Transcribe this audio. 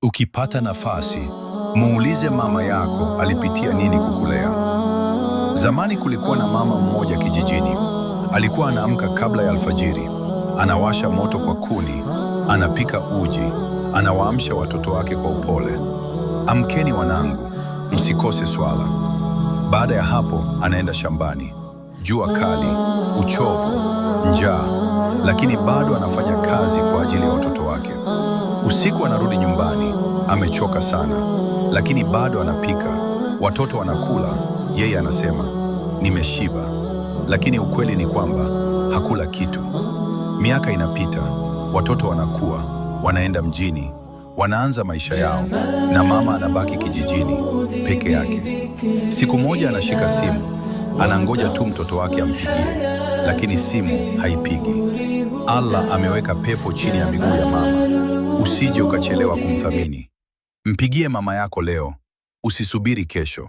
Ukipata nafasi, muulize mama yako alipitia nini kukulea. Zamani kulikuwa na mama mmoja kijijini. Alikuwa anaamka kabla ya alfajiri, anawasha moto kwa kuni, anapika uji, anawaamsha watoto wake kwa upole. Amkeni wanangu, msikose swala. Baada ya hapo anaenda shambani. Jua kali, uchovu, njaa, lakini bado anafanya kazi kwa ajili ya watoto wake. Usiku anarudi nyumbani, amechoka sana, lakini bado anapika. Watoto wanakula, yeye anasema, nimeshiba. Lakini ukweli ni kwamba hakula kitu. Miaka inapita, watoto wanakuwa, wanaenda mjini, wanaanza maisha yao, na mama anabaki kijijini peke yake. Siku moja anashika simu, anangoja tu mtoto wake ampigie, lakini simu haipigi. Allah ameweka pepo chini ya miguu ya mama. Usije ukachelewa kumthamini. Mpigie mama yako leo, usisubiri kesho.